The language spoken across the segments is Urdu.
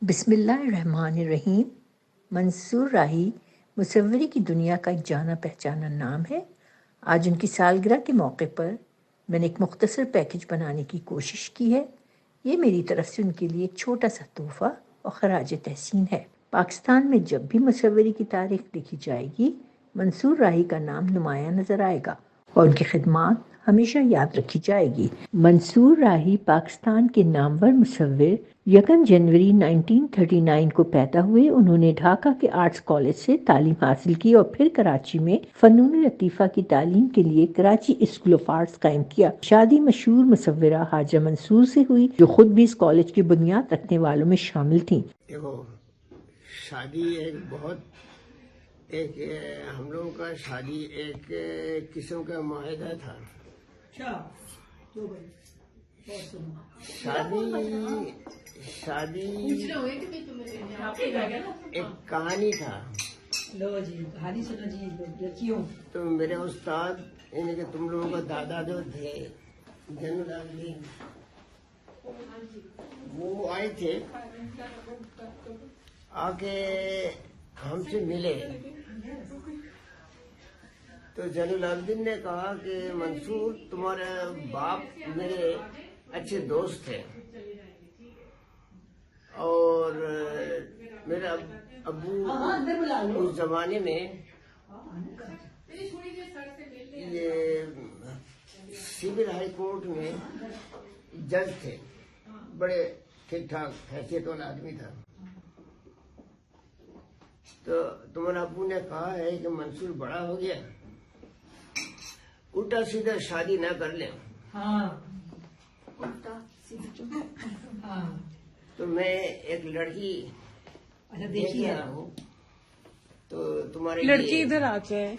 بسم اللہ الرحمن الرحیم۔ منصور راہی مصوری کی دنیا کا ایک جانا پہچانا نام ہے۔ آج ان کی سالگرہ کے موقع پر میں نے ایک مختصر پیکج بنانے کی کوشش کی ہے۔ یہ میری طرف سے ان کے لیے ایک چھوٹا سا تحفہ اور خراج تحسین ہے۔ پاکستان میں جب بھی مصوری کی تاریخ لکھی جائے گی، منصور راہی کا نام نمایاں نظر آئے گا اور ان کی خدمات ہمیشہ یاد رکھی جائے گی۔ منصور راہی پاکستان کے نامور مصور 1 جنوری 1939 کو پیدا ہوئے۔ انہوں نے ڈھاکہ کے آرٹس کالج سے تعلیم حاصل کی اور پھر کراچی میں فنون لطیفہ کی تعلیم کے لیے کراچی اسکول آف آرٹس قائم کیا۔ شادی مشہور مصورہ حاجہ منصور سے ہوئی، جو خود بھی اس کالج کی بنیاد رکھنے والوں میں شامل تھیں۔ شادی ہم لوگوں کا شادی ایک قسم کا معاہدہ تھا۔ شادی ایک کہانی تھا۔ تو میرے استاد یعنی کہ تم لوگوں کا دادا جو تھے جن العابدین، وہ آئے تھے، آ کے ہم سے ملے۔ تو جن العابدین نے کہا کہ منصور، تمہارے باپ میرے اچھے دوست تھے اور میرا ابو اس زمانے میں یہ سول ہائی کورٹ میں جج تھے، بڑے ٹھیک ٹھاک حیثیت والا آدمی تھا۔ تو تمہارے ابو نے کہا ہے کہ منصور بڑا ہو گیا، الٹا سیدھا شادی نہ کر لیں۔ تو میں ایک لڑکی دیکھ رہا ہوں، تو تمہاری لڑکی ادھر آ جائے۔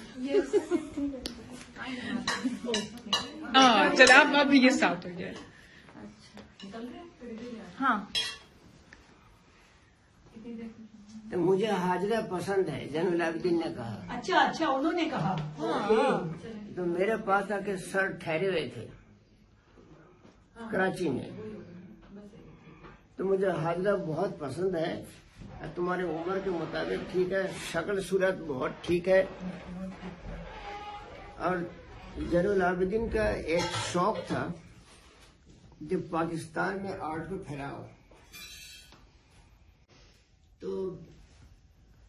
چل اب یہ ساتھ ہو گیا۔ ہاں، تو مجھے حاجرہ پسند ہے، جن العابدین نے کہا۔ اچھا انہوں نے کہا۔ تو میرے پاس آ کے سر ٹھہرے ہوئے تھے کراچی میں۔ تو مجھے حاجرہ بہت پسند ہے، تمہارے عمر کے مطابق ٹھیک ہے، شکل صورت بہت ٹھیک ہے۔ اور جن العابدین کا ایک شوق تھا جو پاکستان میں آرٹ کو پھیلاؤ۔ تو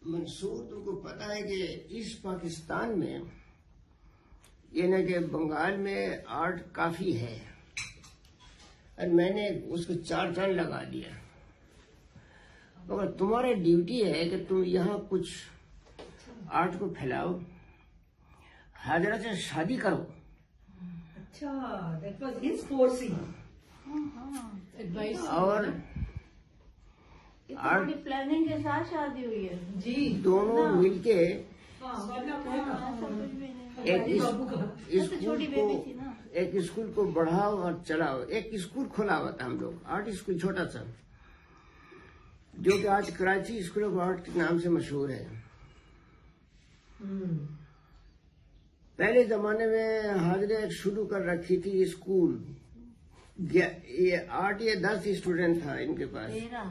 منصور، تم کو پتا ہے کہ اس پاکستان میں یعنی کہ بنگال میں آرٹ کافی ہے، اور میں نے اس کو 4 چاند لگا دیا، مگر تمہاری ڈیوٹی ہے کہ تم یہاں کچھ آرٹ کو پھیلاؤ، حاجرہ سے شادی کرو۔ اور آرٹ پلاننگ کے ساتھ شادی ہوئی ہے جی، دونوں مل کے ایک اسکول کو بڑھاؤ اور چلاؤ۔ ایک اسکول کھولا ہوا تھا ہم لوگ، آرٹ اسکول چھوٹا سا، جو کہ آج کراچی اسکول آف آرٹ کے نام سے مشہور ہے۔ پہلے زمانے میں حاضرہ ایک شروع کر رکھی تھی اسکول، یہ آرٹ، یہ 10 اسٹوڈنٹ تھا ان کے پاس، 13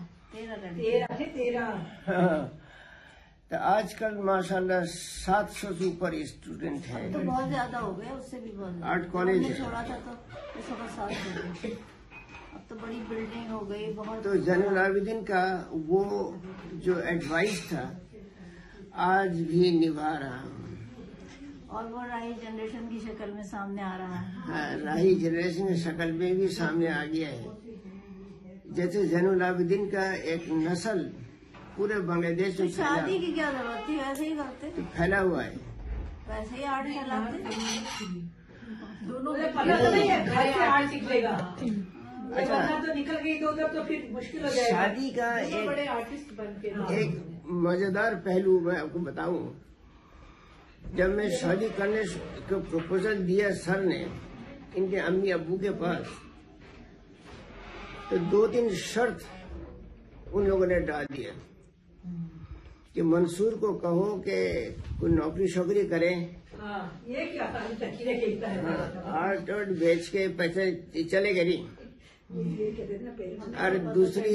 تو آج کل ماشاءاللہ 700 سے اوپر اسٹوڈنٹ ہیں۔ تو بہت زیادہ ہو گئے، اس سے بھی بہت آرٹ کالج ہے، چھوڑا تھا تو اس وقت 7 ہو گئے، اب تو بڑی بلڈنگ ہو گئی بہت۔ تو جن العابدین کا وہ جو ایڈوائس تھا آج بھی نبھا رہا ہوں، اور وہ راہی جنریشن کی شکل میں سامنے آ رہا ہے۔ راہی جنریشن کی شکل میں بھی سامنے آ گیا ہے۔ جیسے جن العابدین کا ایک نسل پورے بنگلہ دیش میں شادی کی کیا ضرورت تھی، ویسے ہی کرتے، پھیلا ہوا ہے۔ ویسے ہی آرٹ پھیلاتے دونوں۔ آرٹ سیکھے گا، اچھا، تو نکل گئی تو پھر مشکل ہو جائے گا۔ شادی کا ایک مزیدار پہلو میں آپ کو بتاؤں۔ جب میں شادی کرنے کو پروپوزل دیا سر نے ان کے امی ابو کے پاس، تو 2-3 شرط ان لوگوں نے ڈال دیا کہ منصور کو کہو کہ کوئی نوکری شوکری کریں، یہ کیا آرٹ بیچ کے پیسے چلے گا نہیں، اور دوسری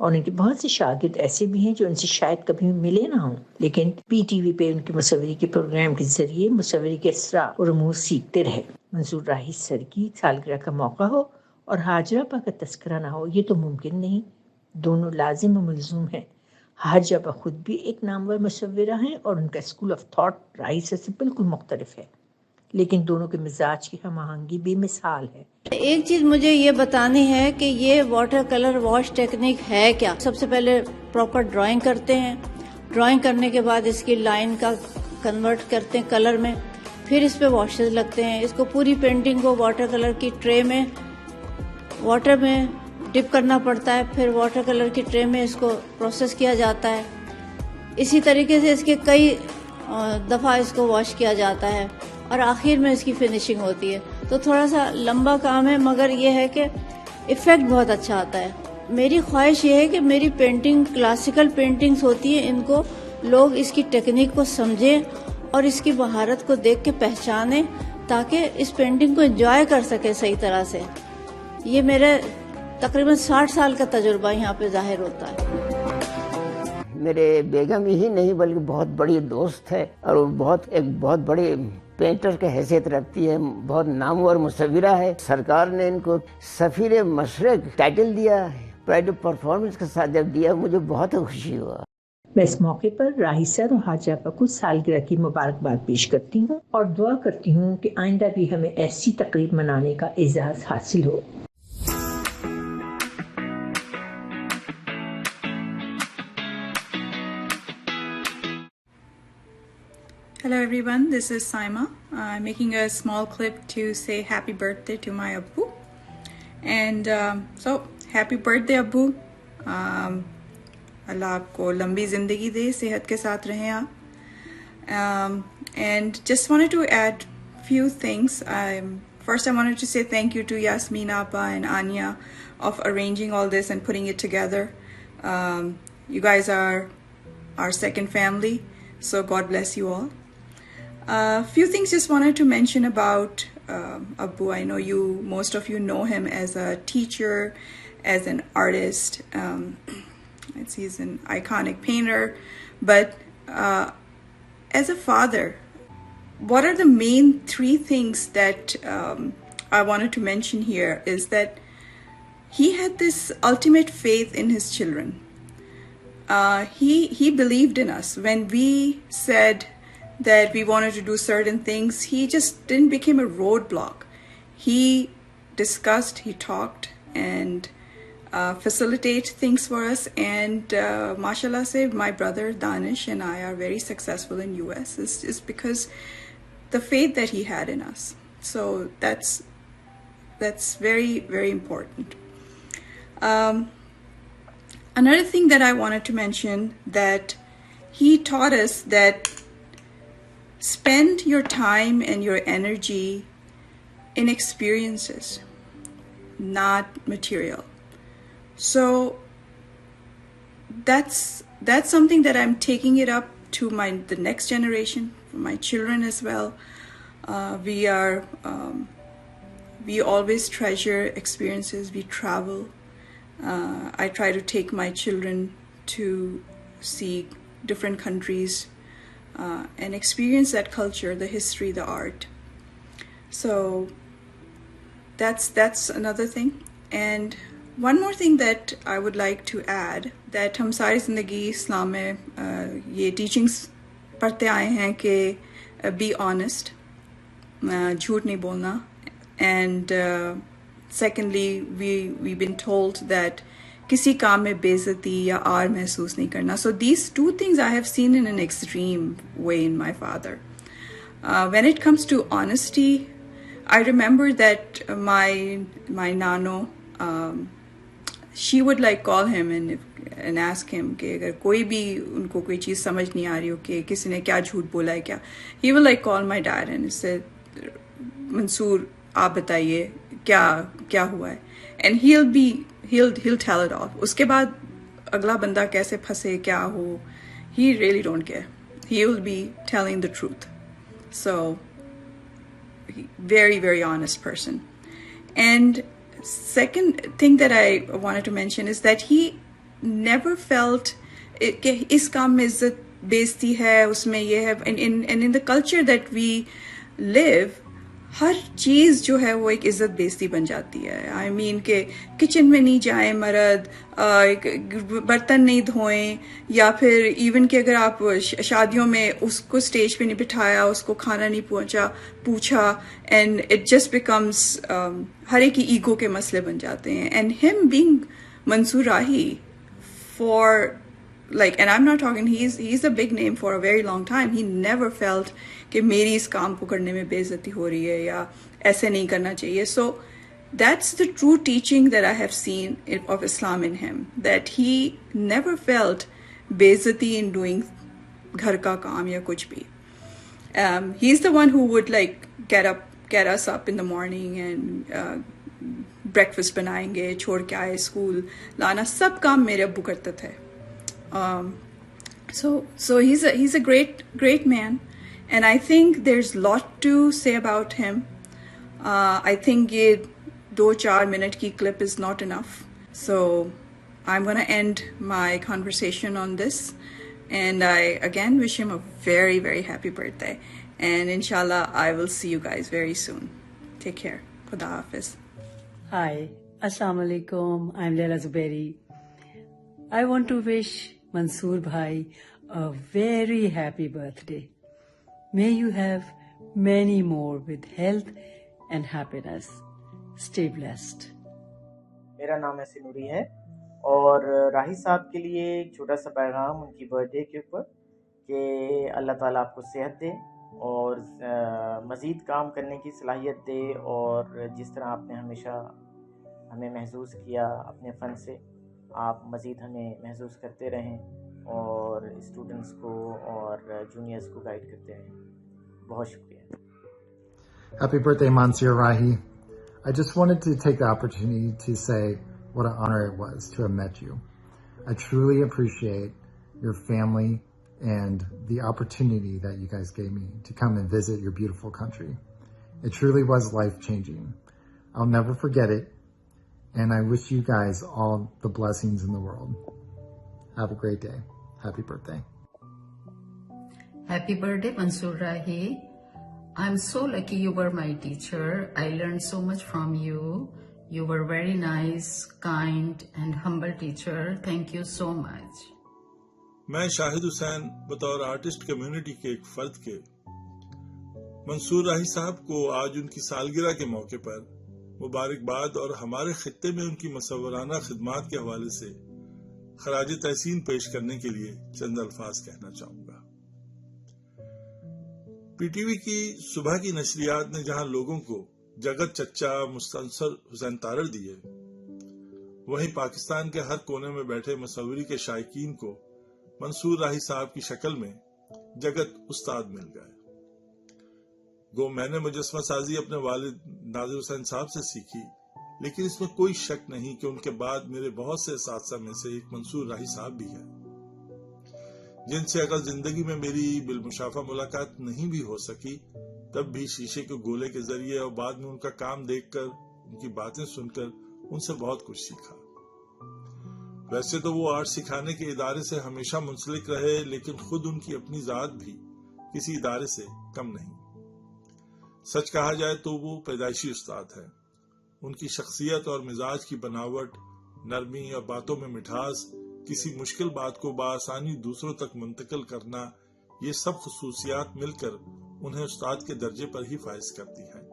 اور ان کے بہت سے شاگرد ایسے بھی ہیں جو ان سے شاید کبھی ملے نہ ہوں، لیکن پی ٹی وی پہ ان کے مصوری کے پروگرام کے ذریعے مصوری کے اسرار اور رموز سیکھتے رہے۔ منصور راہی سر کی سالگرہ کا موقع ہو اور حاجرہ آپا کا تذکرہ نہ ہو، یہ تو ممکن نہیں۔ دونوں لازم و ملزوم ہیں۔ حاجرہ آپا خود بھی ایک نامور مصورہ ہیں اور ان کا اسکول آف تھاٹ راہی سر سے بالکل مختلف ہے، لیکن دونوں کے مزاج کی ہم آہنگی بے مثال ہے۔ ایک چیز مجھے یہ بتانی ہے کہ یہ واٹر کلر واش ٹیکنیک ہے کیا۔ سب سے پہلے پراپر ڈرائنگ کرتے ہیں، ڈرائنگ کرنے کے بعد اس کی لائن کا کنورٹ کرتے ہیں کلر میں، پھر اس پہ واشز لگتے ہیں۔ اس کو پوری پینٹنگ کو واٹر کلر کی ٹرے میں واٹر میں ڈپ کرنا پڑتا ہے، پھر واٹر کلر کی ٹرے میں اس کو پروسیس کیا جاتا ہے۔ اسی طریقے سے اس کے کئی دفعہ اس کو واش کیا جاتا ہے اور آخر میں اس کی فنیشنگ ہوتی ہے۔ تو تھوڑا سا لمبا کام ہے، مگر یہ ہے کہ ایفیکٹ بہت اچھا آتا ہے۔ میری خواہش یہ ہے کہ میری پینٹنگ کلاسیکل پینٹنگز ہوتی ہیں، ان کو لوگ اس کی ٹیکنیک کو سمجھیں اور اس کی مہارت کو دیکھ کے پہچانیں تاکہ اس پینٹنگ کو انجوائے کر سکیں صحیح طرح سے۔ یہ میرے تقریباً 60 سال کا تجربہ یہاں پہ ظاہر ہوتا ہے۔ میرے بیگم ہی نہیں بلکہ بہت بڑی دوست ہے، اور وہ ایک بہت بڑے پینٹر کی حیثیت رکھتی ہے، بہت نامور مصورہ ہے۔ سرکار نے ان کو سفیر مشرق ٹائٹل دیا، پرائڈ آف پرفارمنس کے ساتھ جب دیا، مجھے بہت خوشی ہوا۔ میں اس موقع پر راہی سر اور حاجرہ آپا کو سالگرہ کی مبارکباد پیش کرتی ہوں اور دعا کرتی ہوں کہ آئندہ بھی ہمیں ایسی تقریب منانے کا اعزاز حاصل ہو۔ Hello everyone, this is Saima. I'm making a small clip to say happy birthday to my Abbu. And so, happy birthday Abbu. Allah aapko lambi zindagi de, sehat ke saath rahe aap. And just wanted to add few things. First I wanted to say thank you to Yasmin Appa and Anya of arranging all this and putting it together. You guys are our second family, so God bless you all. Few things just wanted to mention about Abbu. I know most of you know him as a teacher, as an artist. He's an iconic painter, but as a father, what are the main 3 things that I wanted to mention here is that he had this ultimate faith in his children. He believed in us when we said that we wanted to do certain things. He just didn't become a roadblock. He discussed, he talked, and facilitate things for us. And mashallah say, my brother Danish and I are very successful in US. It's because the faith that he had in us. So that's very, very important. Another thing that I wanted to mention, that he taught us that spend your time and your energy in experiences, not material. So that's something that I'm taking it up to the next generation, for my children as well. We always treasure experiences. We travel. I try to take my children to see different countries, and experience that culture, the history, the art. So that's another thing. And one more thing that I would like to add, that hum sari zindagi Islam mein ye teachings padhte aaye hain ki be honest, jhoot nahi bolna. And secondly, we've been told that کسی کام میں بے عزتی یا آر محسوس نہیں کرنا. So these 2 things I have seen in an extreme way in my father. When it comes to honesty, I remember that my nano, she would like call him and ask him کہ اگر کوئی بھی ان کو کوئی چیز سمجھ نہیں آ رہی ہو کہ کسی نے کیا جھوٹ بولا ہے کیا, he will like call my dad and say, منصور آپ بتائیے کیا ہوا ہے, and he'll tell it all. اس کے بعد اگلا بندہ کیسے پھنسے کیا ہو, he really don't care. He will be telling the truth. So very, very honest person. And second thing that I wanted to mention is that never felt کہ اس کام میں عزت بیزتی ہے, اس میں یہ ہے. and in the culture that we live, ہر چیز جو ہے وہ ایک عزت بیزتی بن جاتی ہے. آئی مین کہ کچن میں نہیں جائیں مرد, برتن نہیں دھوئیں, یا پھر ایون کہ اگر آپ شادیوں میں اس کو اسٹیج پہ نہیں بٹھایا, اس کو کھانا نہیں پوچھا, اینڈ اٹ جسٹ بیکمس ہر ایک کی ایگو کے مسئلے بن جاتے ہیں. اینڈ ہم being Mansoor Rahi for like, and I'm not talking, he's a big name for a very long time. He never felt کہ میری اس کام کو کرنے میں بے عزتی ہو رہی ہے یا ایسے نہیں کرنا چاہیے. So that's the true teaching that I have seen of Islam in him, that he never felt بے عزتی in doing گھر کا کام یا کچھ بھی. He's the one who would like get us up in the morning and breakfast بنائیں گے, چھوڑ کے آئے اسکول لانا, سب کام میرے ابو کرتے تھے. So he's a great man, and I think there's lot to say about him. I think یہ 2-4 minute کی clip is not enough. So I'm going to end my conversation on this, and I again wish him a very, very happy birthday, and inshallah I will see you guys very soon. Take care. Khuda Hafiz. Hi, Assalamu alaikum. I'm Leila Zubairi. I want to wish Mansoor bhai a very happy birthday. May you have many more with health and happiness. Stay blessed. میرا نام ایسی نوری ہے, اور راہی صاحب کے لیے ایک چھوٹا سا پیغام ان کی برتھ ڈے کے اوپر, کہ اللہ تعالیٰ آپ کو صحت دے اور مزید کام کرنے کی صلاحیت دے, اور جس طرح آپ نے ہمیشہ ہمیں محظوظ کیا اپنے فن سے, آپ مزید ہمیں محظوظ کرتے رہیں اور اسٹوڈنٹس کو اور جونیئرس کو گائیڈ کرتے رہیں. بہت شکریہ. Happy birthday, Mansoor Rahi. I just wanted to take the opportunity to say what an honor it was to have met you. I truly appreciate your family and the opportunity that you guys gave me to come and visit your beautiful country. It truly was life-changing. I'll never forget it. And I wish you guys all the blessings in the world. Have a great day. Happy birthday. Happy birthday, Mansoor Rahi. I'm so lucky you were my teacher. I learned so much from you. You were very nice, kind, and humble teacher. Thank you so much. میں شاہد حسین بطور آرٹسٹ کمیونٹی کے ایک فرد کے منصور راہی صاحب کو آج ان کی سالگرہ کے موقع پر مبارکباد اور ہمارے خطے میں ان کی مصورانہ خدمات کے حوالے سے خراج تحسین پیش کرنے کے لیے چند الفاظ کہنا چاہوں گا. پی ٹی وی کی صبح کی نشریات نے جہاں لوگوں کو جگت چچا مستنصر حسین تارڑ دیے, وہیں پاکستان کے ہر کونے میں بیٹھے مصوری کے شائقین کو منصور راہی صاحب کی شکل میں جگت استاد مل گئے. گو میں نے مجسمہ سازی اپنے والد ناظر حسین صاحب سے سیکھی, لیکن اس میں کوئی شک نہیں کہ ان کے بعد میرے بہت سے اساتذہ میں سے ایک منصور راہی صاحب بھی ہیں, جن سے اگر زندگی میں میری بالمشافہ ملاقات نہیں بھی ہو سکی, تب بھی شیشے کے گولے کے ذریعے اور بعد میں ان کا کام دیکھ کر, ان کی باتیں سن کر ان سے بہت کچھ سیکھا. ویسے تو وہ آرٹ سکھانے کے ادارے سے ہمیشہ منسلک رہے, لیکن خود ان کی اپنی ذات بھی کسی ادارے سے کم نہیں. سچ کہا جائے تو وہ پیدائشی استاد ہیں. ان کی شخصیت اور مزاج کی بناوٹ, نرمی اور باتوں میں مٹھاس, کسی مشکل بات کو بآسانی دوسروں تک منتقل کرنا, یہ سب خصوصیات مل کر انہیں استاد کے درجے پر ہی فائز کرتی ہیں.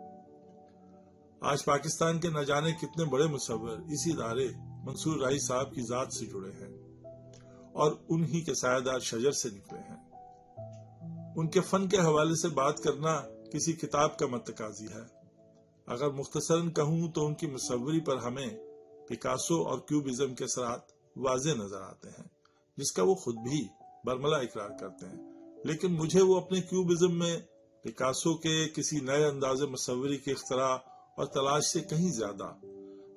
آج پاکستان کے نہ جانے کتنے بڑے مصور اسی ادارے منصور راہی صاحب کی ذات سے جڑے ہیں اور انہی کے سایہ دار شجر سے نکلے ہیں. ان کے فن کے حوالے سے بات کرنا کسی کتاب کا متقاضی ہے. اگر مختصراً کہوں تو ان کی مصوری پر ہمیں پکاسو اور کیوبزم کے اثرات واضح نظر آتے ہیں, جس کا وہ خود بھی برملا اقرار کرتے ہیں. لیکن مجھے وہ اپنے کیوبزم میں پکاسو کے کسی نئے انداز مصوری کے اختراع اور تلاش سے کہیں زیادہ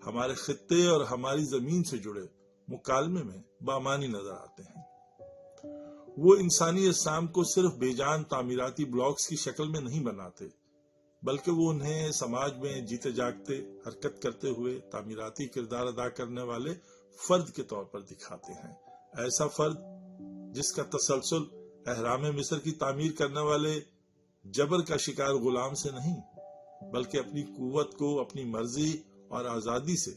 ہمارے خطے اور ہماری زمین سے جڑے مکالمے میں بامانی نظر آتے ہیں. وہ انسانی اجسام کو صرف بے جان تعمیراتی بلاکس کی شکل میں نہیں بناتے, بلکہ وہ انہیں سماج میں جیتے جاگتے, حرکت کرتے ہوئے تعمیراتی کردار ادا کرنے والے فرد کے طور پر دکھاتے ہیں، ایسا فرد جس کا تسلسل اہرام مصر کی تعمیر کرنے والے جبر کا شکار غلام سے نہیں، بلکہ اپنی قوت کو اپنی مرضی اور آزادی سے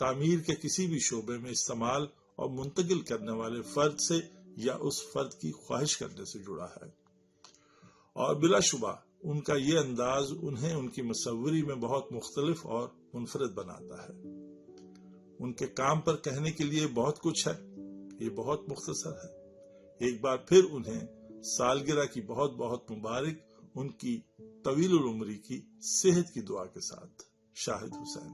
تعمیر کے کسی بھی شعبے میں استعمال اور منتقل کرنے والے فرد سے یا اس فرد کی خواہش کرنے سے جڑا ہے۔ اور بلا شبہ ان کا یہ انداز انہیں ان کی مصوری میں بہت مختلف اور منفرد بناتا ہے۔ ان کے کام پر کہنے کے لیے بہت کچھ ہے، یہ بہت مختصر ہے۔ ایک بار پھر انہیں سالگرہ کی بہت بہت مبارک، ان کی طویل العمری کی صحت کی دعا کے ساتھ۔ Shahid Hussain.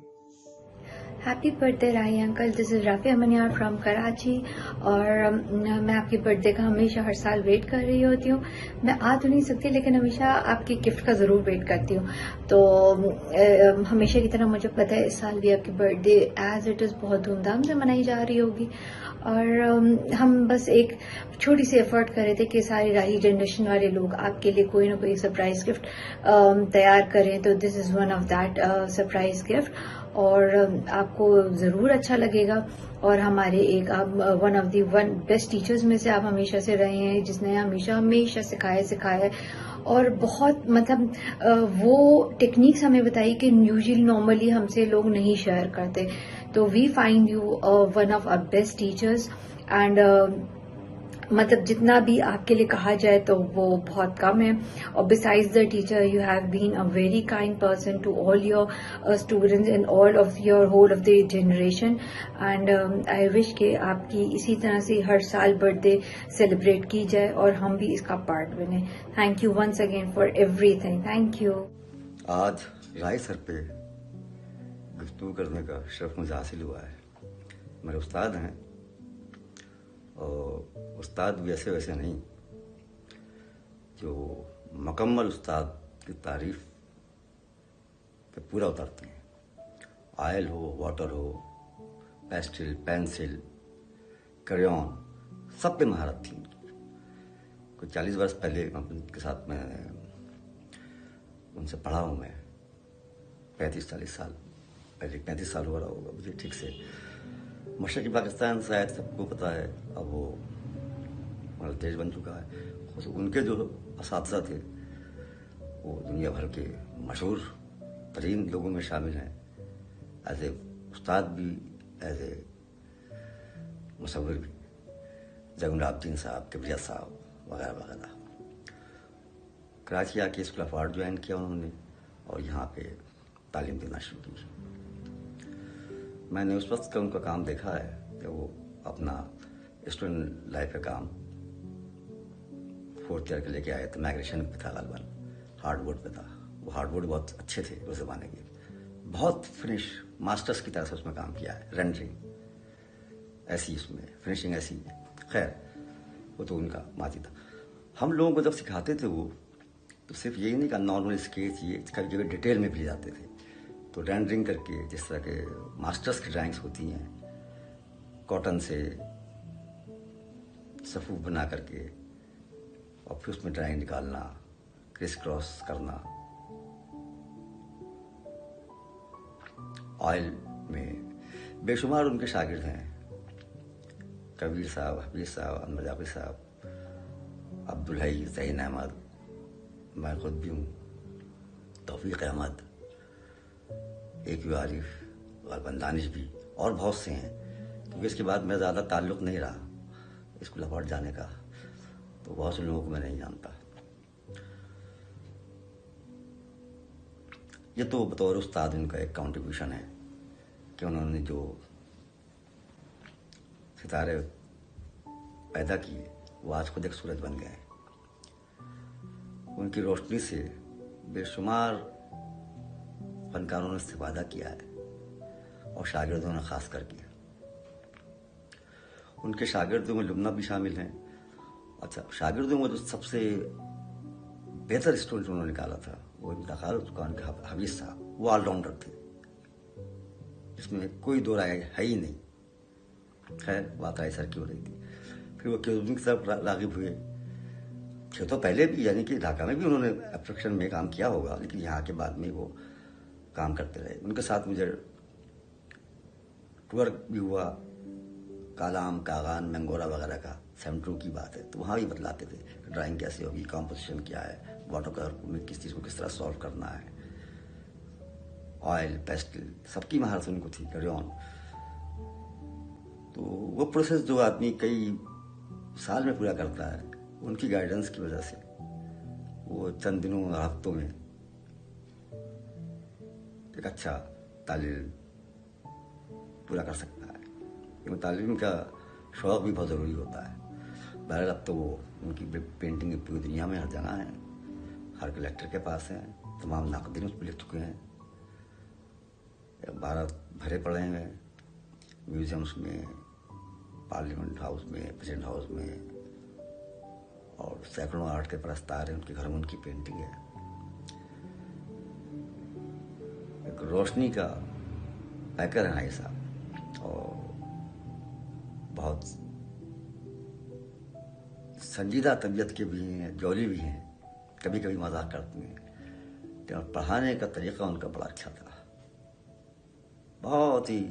Happy birthday Rahi uncle, this is Rafia Maniyar from Karachi, اور میں آپ کی برتھ ڈے کا ہمیشہ ہر سال ویٹ کر رہی ہوتی ہوں۔ میں آ تو نہیں سکتی لیکن ہمیشہ آپ کی گفٹ کا ضرور ویٹ کرتی ہوں، تو ہمیشہ کی طرح مجھے پتہ ہے اس سال بھی آپ کی birth day as it is بہت دھوم دھام سے منائی جا رہی ہوگی، اور ہم بس ایک چھوٹی سی ایفرٹ کر رہے تھے کہ سارے راہی جنریشن والے لوگ آپ کے لیے کوئی نہ کوئی سرپرائز گفٹ تیار کریں، تو this is one of that surprise gift, اور آپ کو ضرور اچھا لگے گا۔ اور ہمارے ایک آپ one of the best teachers میں سے آپ ہمیشہ سے رہے ہیں، جس نے ہمیشہ سکھایا ہے، اور بہت مطلب وہ ٹیکنیکس ہمیں بتائی کہ یوزلی نارملی ہم سے لوگ نہیں شیئر کرتے، تو we find you one of our best teachers, and مطلب جتنا بھی آپ کے لیے کہا جائے تو وہ بہت کم ہے، اور besides the teacher you have been a very kind person to all your students and all of your whole of the generation, and I wish کہ آپ کی اسی طرح سے ہر سال برتھ ڈے سیلیبریٹ کی جائے اور ہم بھی اس کا پارٹ بنیں۔ Thank you once again for everything, thank you. آج راہی سر پہ گفتگو کرنے کا شرف مجھے حاصل ہوا ہے۔ میرے استاد ہیں، اور استاد بھی ایسے ویسے نہیں، جو مکمل استاد کی تعریف پہ پورا اترتے ہیں۔ آئل ہو، واٹر ہو، پیسٹل، پینسل، کریون، سب پہ مہارت تھی۔ کوئی 40 برس پہلے ان کے ساتھ میں ان سے پڑھا ہوں، میں 35-40 سال پہلے، 35 سال ہو رہا ہوگا مجھے ٹھیک سے۔ مشرقی پاکستان شاید سب کو پتہ ہے، اب وہ ہمارا دیش بن چکا ہے۔ ان کے جو اساتذہ تھے وہ دنیا بھر کے مشہور ترین لوگوں میں شامل ہیں، ایز اے استاد بھی، ایز اے مصور بھی، زین العابدین صاحب، کبریہ صاحب وغیرہ وغیرہ۔ کراچی آ کے اسکول آف آرٹ جوائن کیا انہوں نے، اور یہاں پہ تعلیم دینا شروع کی۔ میں نے اس وقت کا ان کا کام دیکھا ہے کہ وہ اپنا اسٹوڈنٹ لائف کا کام 4th ایئر کے لے کے آئے تھے، مائگریشن پہ تھا غالباً، ہارڈ بورڈ پہ تھا۔ وہ ہارڈ بورڈ بہت اچھے تھے اس زمانے کے، بہت فنش ماسٹرس کی طرح سے اس میں کام کیا ہے، رینڈرنگ ایسی، اس میں فنشنگ ایسی ہے۔ خیر وہ تو ان کا ماضی تھا۔ ہم لوگوں کو جب سکھاتے تھے وہ، تو صرف یہی نہیں کہ نارمل اسکیچ، یہ کئی جگہ ڈیٹیل میں بھی جاتے تھے، تو رینڈرنگ کر کے، جس طرح کے ماسٹرس کی ڈرائنگس ہوتی ہیں، کاٹن سے صفوف بنا کر کے، اور پھر اس میں ڈرائنگ نکالنا، کرس کراس کرنا، آئل میں۔ بے شمار ان کے شاگرد ہیں، کبیر صاحب، حبیب صاحب، انور جعفری صاحب، عبدالحی، ذہین احمد، میں خود بھی ہوں، توفیق احمد، AQ عارف، غالباً دانش بھی، اور بہت سے ہیں، کیونکہ اس کے بعد میرا زیادہ تعلق نہیں رہا اسکول آف آرٹ جانے کا، تو بہت سے لوگوں کو میں نہیں جانتا۔ یہ تو بطور استاد ان کا ایک کنٹریبیوشن ہے کہ انہوں نے جو ستارے پیدا کیے وہ آج خود ایک سورج بن گئے ہیں۔ ان کی روشنی سے بے شمار فنکاروں نے استفادہ کیا ہے، اور شاگردوں نے خاص کر کیا۔ ان کے شاگردوں میں لبنہ بھی شامل ہیں۔ اچھا، شاگردوں میں جو سب سے بہتر اسٹوڈنٹ انہوں نے نکالا تھا وہ انتقال ہو چکا ان کا حبیب صاحب، وہ آل راؤنڈر تھے، جس میں کوئی دو رائے ہے ہی نہیں۔ خیر بات رائی سر کی ہو رہی تھی، پھر وہ کیوبن کی طرف راغب ہوئے۔ کہ تو پہلے بھی، یعنی کہ ڈھاکہ میں بھی انہوں نے ایبسٹریکشن میں کام کیا ہوگا، لیکن یہاں کے بعد میں وہ کام کرتے رہے۔ ان کے ساتھ مجھے ٹور بھی ہوا کالام کاغان مینگورا وغیرہ کا 72 کی بات ہے، تو وہاں بھی بتلاتے تھے کہ ڈرائنگ کیسے ہوگی، کمپوزیشن کیا ہے، واٹر کلر میں کس چیز کو کس طرح سالو کرنا ہے، آئل پیسٹل سب کی مہارت ان کو تھی، کریون. تو وہ پروسیس جو آدمی کئی سال میں پورا کرتا ہے، ان کی گائیڈنس کی وجہ سے وہ چند دنوں ہفتوں میں ایک اچھا تعلیم پورا کر سکتا ہے. کیونکہ تعلیم کا شوق بھی بہت ضروری ہوتا ہے. بہرحال اب تو وہ ان کی پینٹنگ پوری دنیا میں ہر جگہ ہیں، ہر کلیکٹر کے پاس ہیں، تمام ناقدین اس پہ لکھ چکے ہیں، 12 بھرے پڑے ہیں میوزیمس میں، پارلیمنٹ ہاؤس میں، پریزیڈنٹ ہاؤس میں، اور سینکڑوں آرٹ کے پرستار ہیں، ان کے گھروں میں ان کی پینٹنگ ہے. ایک روشنی کا پیکر ہے یہ صاحب، اور بہت سنجیدہ طبیعت کے بھی ہیں، جولی بھی ہیں، کبھی کبھی مذاق کرتے ہیں. لیکن پڑھانے کا طریقہ ان کا بڑا اچھا تھا، بہت ہی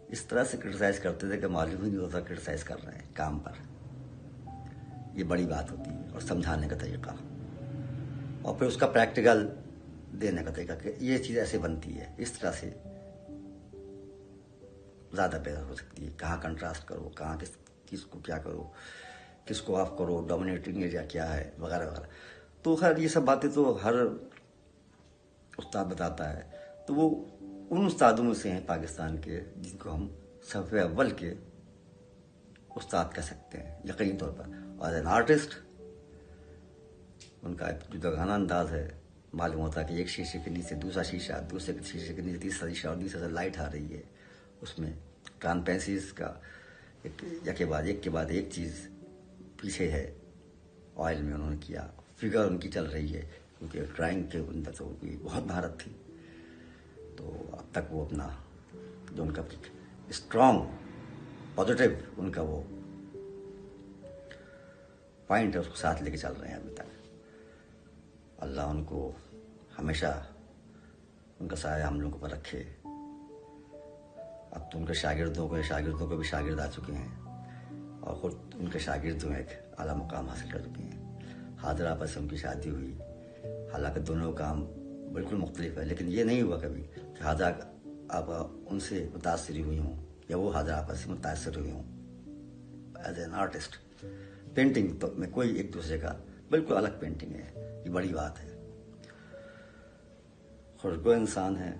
اس طرح سے کرٹیسائز کرتے تھے کہ معلوم ہی نہیں ہوتا کرٹیسائز کر رہے ہیں کام پر. یہ بڑی بات ہوتی ہے. اور سمجھانے کا طریقہ، اور پھر اس کا پریکٹیکل دینے کا طریقہ کہ یہ چیز ایسے بنتی ہے، اس طرح سے زیادہ بہتر ہو سکتی ہے، کہاں کنٹراسٹ کرو، کہاں کس چیز کو کیا کرو، کس کو آف کرو، ڈومینیٹنگ ایریا کیا ہے، وغیرہ وغیرہ. تو خیر یہ سب باتیں تو ہر استاد بتاتا ہے. تو وہ ان استادوں میں سے ہیں پاکستان کے جن کو ہم صف اول کے استاد کہہ سکتے ہیں یقینی طور پر. اور ایز این آرٹسٹ ان کا ایک جداگانہ انداز ہے. معلوم ہوتا ہے کہ ایک شیشے کے نیچے دوسرا شیشہ، دوسرے شیشے کے نیچے تیسرا شیشہ، اور دوسرے سے لائٹ آ رہی ہے. اس میں ٹرانسپیرنسیز کا ایک کے بعد ایک چیز پیچھے ہے. آئل میں انہوں نے کیا، فگر ان کی چل رہی ہے، کیونکہ ڈرائنگ کے اندر تو بہت مہارت تھی. تو اب تک وہ اپنا جو ان کا اسٹرانگ پازیٹیو ان کا وہ پوائنٹ ہے اس کو ساتھ لے کے چل رہے ہیں ابھی تک. اللہ ان کو ہمیشہ ان کا سایہ ہم لوگوں پر رکھے. اب تو ان کے شاگردوں کو بھی شاگرد آ چکے ہیں، اور خود ان کے شاگرد جو ایک اعلیٰ مقام حاصل کر چکے ہیں. حاضر آپس سے ان کی شادی ہوئی، حالانکہ دونوں کام بالکل مختلف ہے، لیکن یہ نہیں ہوا کبھی کہ حاضر آپ ان سے متاثر ہوئی ہوں یا وہ حاضر آپس سے متاثر ہوئی ہوں. ایز این آرٹسٹ پینٹنگ تو میں کوئی ایک دوسرے کا بالکل الگ پینٹنگ ہے. یہ بڑی بات ہے. خوشگو انسان ہیں،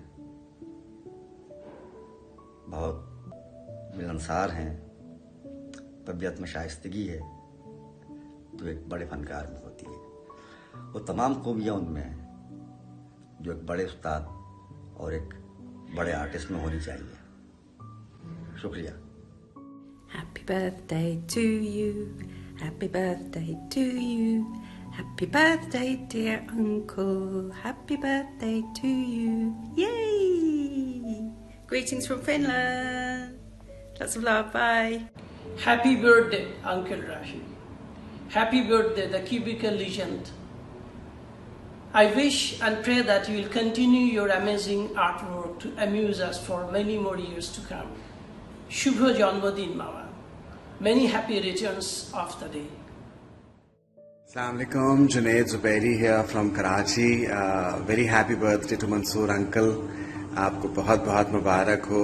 بہت ملنسار ہیں، طبیعت میں شائستگی ہے جو ایک بڑے فنکار میں ہوتی ہے. وہ تمام خوبیاں ان میں ہیں جو ایک بڑے استاد اور ایک بڑے آرٹسٹ میں ہونی چاہیے. شکریہ. Happy birthday to you, happy birthday to you, happy birthday dear uncle, happy birthday to you. Yay! Greetings from Finland. Lots of love, bye. Happy birthday, Uncle Rahi. Happy birthday, the cubicle legend. I wish and pray that you will continue your amazing artwork to amuse us for many more years to come. Shubha Janmadin, Mama. Many happy returns of the day. Assalamu alaikum, Junaid Zubairi here from Karachi. Very happy birthday to Mansoor uncle. آپ کو بہت بہت مبارک ہو.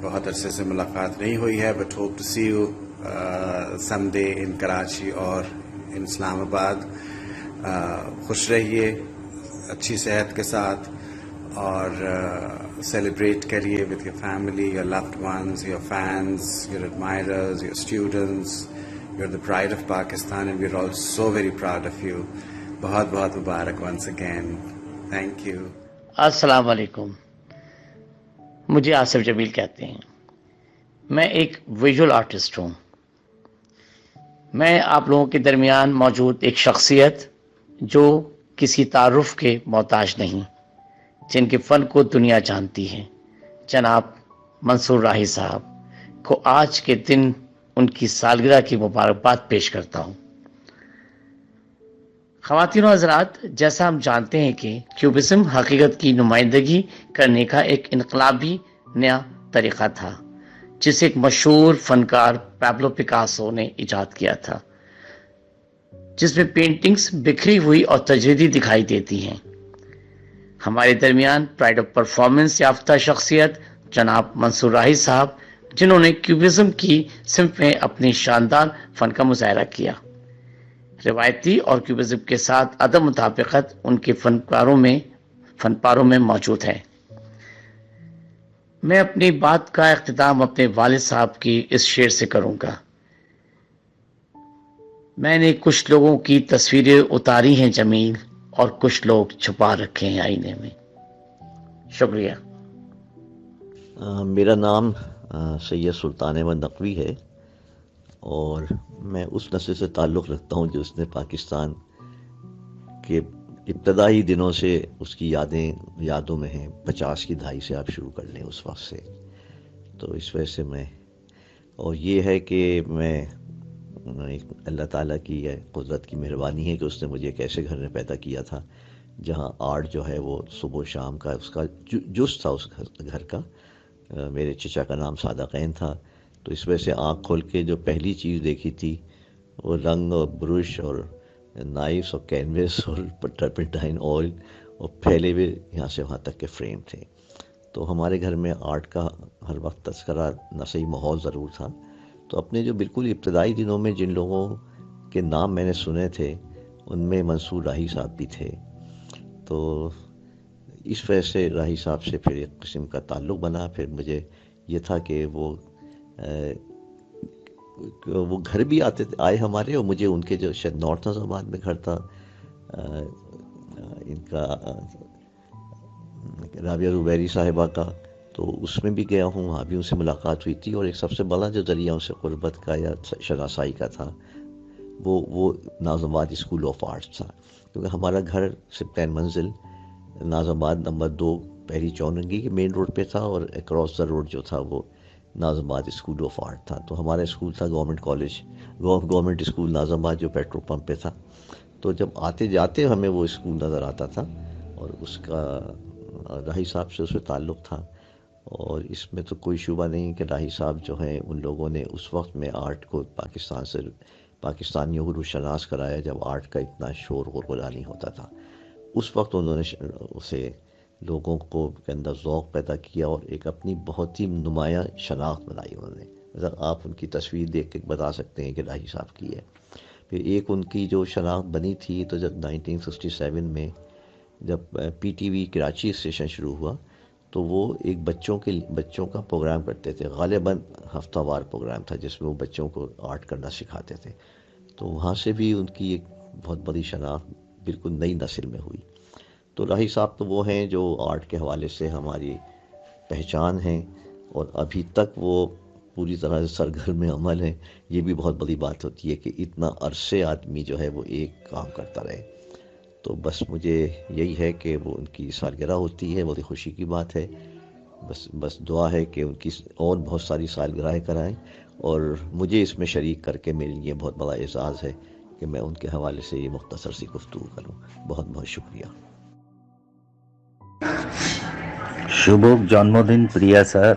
بہت عرصے سے ملاقات نہیں ہوئی ہے, but hope to see you some day in Karachi اور ان اسلام آباد. خوش رہیے, اچھی صحت کے ساتھ, اور سیلیبریٹ کریے with your family, your loved ones, your fans, your admirers, your students. You're the pride of Pakistan and we're all so very proud of you. بہت بہت مبارک once again. Thank you. السلام علیکم. مجھے آصف جمیل کہتے ہیں. میں ایک ویژول آرٹسٹ ہوں. میں آپ لوگوں کے درمیان موجود ایک شخصیت جو کسی تعارف کے محتاج نہیں, جن کے فن کو دنیا جانتی ہے, جناب منصور راہی صاحب کو آج کے دن ان کی سالگرہ کی مبارکباد پیش کرتا ہوں. خواتین و حضرات, جیسا ہم جانتے ہیں کہ کیوبزم حقیقت کی نمائندگی کرنے کا ایک انقلابی نیا طریقہ تھا جسے ایک مشہور فنکار پیبلو پکاسو نے ایجاد کیا تھا، جس میں پینٹنگز بکھری ہوئی اور تجریدی دکھائی دیتی ہیں۔ ہمارے درمیان پرائڈ آف پرفارمنس یافتہ شخصیت جناب منصور راہی صاحب، جنہوں نے کیوبزم کی صنف میں اپنی شاندار فن کا مظاہرہ کیا۔ روایتی اور کیوبزم کے ساتھ عدم مطابقت ان کے فن پاروں میں موجود ہے۔ میں اپنی بات کا اختتام اپنے والد صاحب کی اس شعر سے کروں گا۔ میں نے کچھ لوگوں کی تصویریں اتاری ہیں جمیل، اور کچھ لوگ چھپا رکھے ہیں آئینے میں۔ شکریہ۔ میرا نام سید سلطان احمد نقوی ہے، اور میں اس نسل سے تعلق رکھتا ہوں جو اس نے پاکستان کے ابتدائی دنوں سے اس کی یادوں میں ہیں۔ 50 کی دہائی سے آپ شروع کر لیں، اس وقت سے۔ تو اس وجہ سے میں، اور یہ ہے کہ میں اللہ تعالیٰ کی قدرت کی مہربانی ہے کہ اس نے مجھے ایک ایسے گھر میں پیدا کیا تھا جہاں آرٹ جو ہے وہ صبح و شام کا اس کا جز تھا اس گھر کا۔ میرے چچا کا نام صادقین تھا، تو اس وجہ سے آنکھ کھول کے جو پہلی چیز دیکھی تھی وہ رنگ اور برش اور نائفس اور کینوس اور ٹرپنٹائن آئل اور پھیلے ہوئے یہاں سے وہاں تک کے فریم تھے۔ تو ہمارے گھر میں آرٹ کا ہر وقت تذکرہ نہ صحیح ماحول ضرور تھا۔ تو اپنے جو بالکل ابتدائی دنوں میں جن لوگوں کے نام میں نے سنے تھے ان میں منصور راہی صاحب بھی تھے۔ تو اس وجہ سے راہی صاحب سے پھر ایک قسم کا تعلق بنا۔ پھر مجھے یہ تھا کہ وہ گھر بھی آئے ہمارے، اور مجھے ان کے جو شاید نارتھ نظام آباد میں گھر تھا ان کا رابعہ روبیری صاحبہ کا، تو اس میں بھی گیا ہوں، وہاں بھی ان سے ملاقات ہوئی تھی۔ اور ایک سب سے بڑا جو ذریعہ ان سے قربت کا یا شناسائی کا تھا وہ ناظم آباد اسکول آف آرٹس تھا، کیونکہ ہمارا گھر 10 منزل ناظم آباد نمبر 2 پہلی چوننگی کے مین روڈ پہ تھا، اور اکراس دا روڈ جو تھا وہ ناظم آباد اسکول آف آرٹ تھا۔ تو ہمارا اسکول تھا گورنمنٹ اسکول ناظم آباد جو پیٹرول پمپ پہ تھا۔ تو جب آتے جاتے ہمیں وہ اسکول نظر آتا تھا، اور اس کا راہی صاحب سے اس میں تعلق تھا۔ اور اس میں تو کوئی شبہ نہیں کہ راہی صاحب جو ہیں ان لوگوں نے اس وقت میں آرٹ کو پاکستانیوں کو روشناس کرایا جب آرٹ کا اتنا شور غرغرہ نہیں ہوتا تھا۔ اس وقت انہوں نے اسے لوگوں کو کے اندر ذوق پیدا کیا اور ایک اپنی بہت ہی نمایاں شناخت بنائی انہوں نے۔ مثلا آپ ان کی تصویر دیکھ کے بتا سکتے ہیں کہ راہی صاحب کی ہے۔ پھر ایک ان کی جو شناخت بنی تھی تو جب 1967 میں جب P T V Karachi station شروع ہوا تو وہ ایک بچوں کا پروگرام کرتے تھے، غالباً ہفتہ وار پروگرام تھا جس میں وہ بچوں کو آرٹ کرنا سکھاتے تھے۔ تو وہاں سے بھی ان کی ایک بہت بڑی شناخت بالکل نئی نسل میں ہوئی۔ تو راہی صاحب تو وہ ہیں جو آرٹ کے حوالے سے ہماری پہچان ہیں، اور ابھی تک وہ پوری طرح سے سرگرم عمل ہیں۔ یہ بھی بہت بڑی بات ہوتی ہے کہ اتنا عرصے آدمی جو ہے وہ ایک کام کرتا رہے۔ تو بس مجھے یہی ہے کہ وہ ان کی سالگرہ ہوتی ہے، بڑی خوشی کی بات ہے۔ بس دعا ہے کہ ان کی اور بہت ساری سالگرہیں کرائیں، اور مجھے اس میں شریک کر کے میرے لیے بہت بڑا اعزاز ہے کہ میں ان کے حوالے سے یہ مختصر سی گفتگو کروں۔ بہت بہت شکریہ۔ শুভ জন্মদিন প্রিয়া স্যার,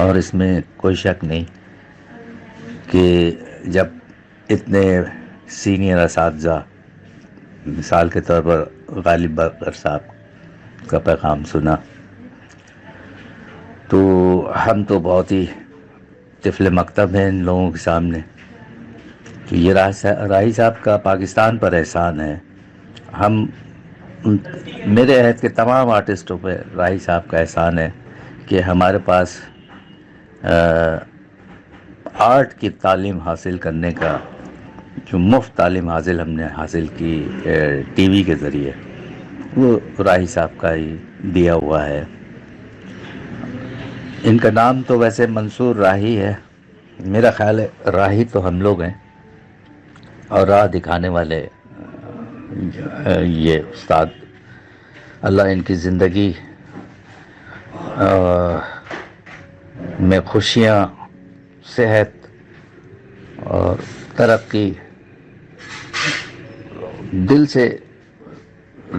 اور اس میں کوئی شک نہیں کہ جب اتنے سینئر اساتذہ مثال کے طور پر غالب بکر صاحب کا پیغام سنا تو ہم تو بہت ہی طفل مکتب ہیں ان لوگوں کے سامنے کہ یہ راہی صاحب کا پاکستان پر احسان ہے. ہم میرے عہد کے تمام آرٹسٹوں پہ راہی صاحب کا احسان ہے کہ ہمارے پاس آرٹ کی تعلیم حاصل کرنے کا جو مفت تعلیم ہم نے حاصل کی ٹی وی کے ذریعے وہ راہی صاحب کا ہی دیا ہوا ہے. ان کا نام تو ویسے منصور راہی ہے، میرا خیال ہے راہی تو ہم لوگ ہیں اور راہ دکھانے والے یہ استاد. اللہ ان کی زندگی میں خوشیاں، صحت اور ترقی، دل سے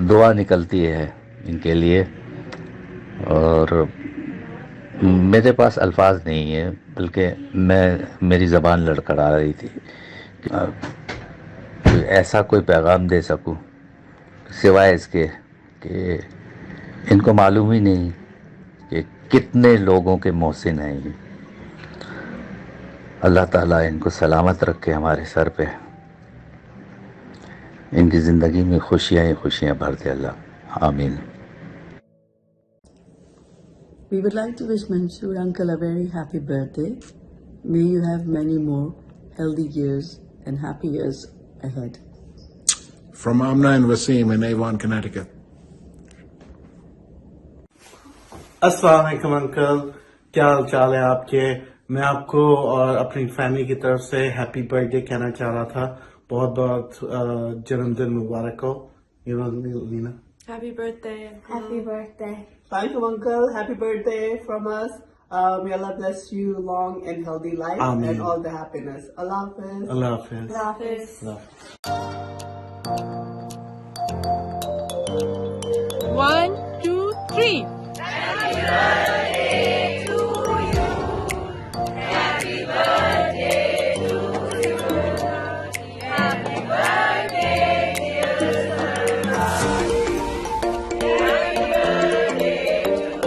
دعا نکلتی ہے ان کے لیے. اور میرے پاس الفاظ نہیں ہے، بلکہ میری زبان لڑکھڑا رہی تھی کہ ایسا کوئی پیغام دے سکوں سوائے اس کے کہ ان کو معلوم ہی نہیں کہ کتنے لوگوں کے محسن ہیں یہ. اللہ تعالیٰ ان کو سلامت رکھے ہمارے سر پہ، ان کی زندگی میں خوشیاں ہی خوشیاں بھر دے اللہ. آمین. We would like to wish Mansoor uncle a very happy birthday. May you have many more healthy years and happy years ahead. From Amna and Wasim in Avon, Connecticut. السلام علیکم انکل، کیا حال چال ہے آپ کے؟ میں آپ کو اور اپنی فیملی کی طرف سے ہیپی برتھ ڈے کہنا چاہ رہا تھا. بہت بہت جنم دن مبارک ہو. لینا Happy birthday. Happy birthday. Thank you, Uncle. Happy birthday from us. May Allah bless you long and healthy life Ameen. and all the happiness. Allah Hafiz. اللہ حافظ. Allah Hafiz. One, two, three. Happy birthday to you. Happy birthday to you. Happy birthday, dear sir. Happy birthday to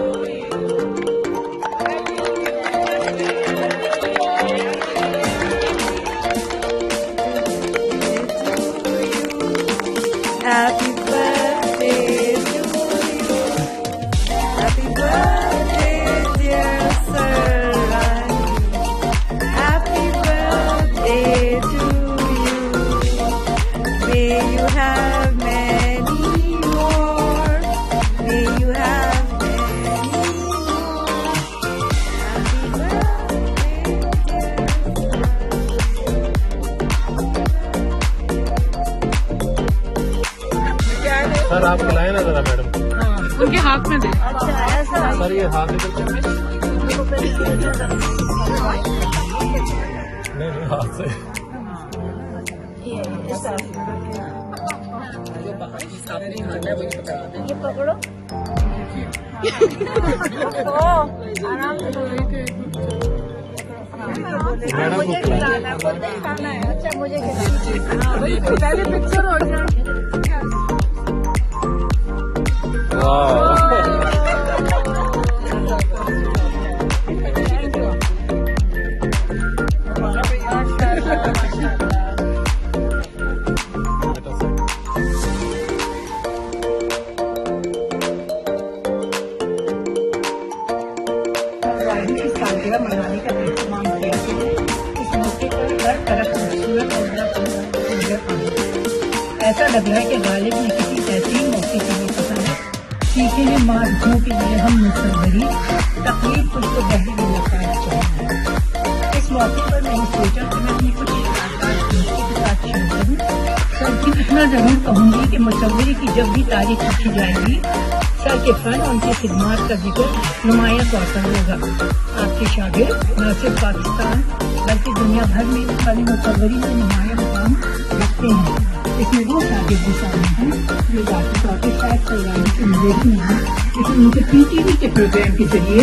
Happy birthday to you. Happy birthday, dear sir. Happy birthday to you. May you have many more. May you have many more. Happy birthday, سر آپ کھلائیں نا ذرا میڈم. ان کے ہاتھ میں دے. سر یہ ہاتھ نہیں ہاتھ سے. یہ پکڑو. آرام سے. مجھے کھلانا ہے، خود نہیں کھانا ہے. اچھا مجھے کھلانا. پہلے پکچر ہو جائے. سالگرہ منانے کا اہتمام کیا ہے. اس موقع پر ہر طرف خوبصورت اور نظر ایسا لگ رہا ہے کہ غالب نے کسی ایسے ہی موقع کے لیے پسند سیکھے میں مارکوں کے لیے ہم مصوری تقریب کچھ تو بہت ملاقات چاہیے. اس موقع پر میں نے سوچا کہ میں اپنی کچھ احساسات دوستوں کے ساتھ شیئر کروں. لیکن اتنا ضرور کہوں گی کہ مصوری کی جب بھی تاریخ لکھی جائے گی سر کے فن اور ان کی خدمات کا ذکر نمایاں طور پر ہوگا. آپ کے شاگرد نہ صرف پاکستان بلکہ دنیا بھر میں فن مصوری میں نمایاں مقام رکھتے ہیں. اس میں وہ شاگرد بھی شامل ہیں جو ذاتی طور پہ شاید پروگرام سے ملے ہی نہیں، لیکن ان کے PTV کے پروگرام کے ذریعے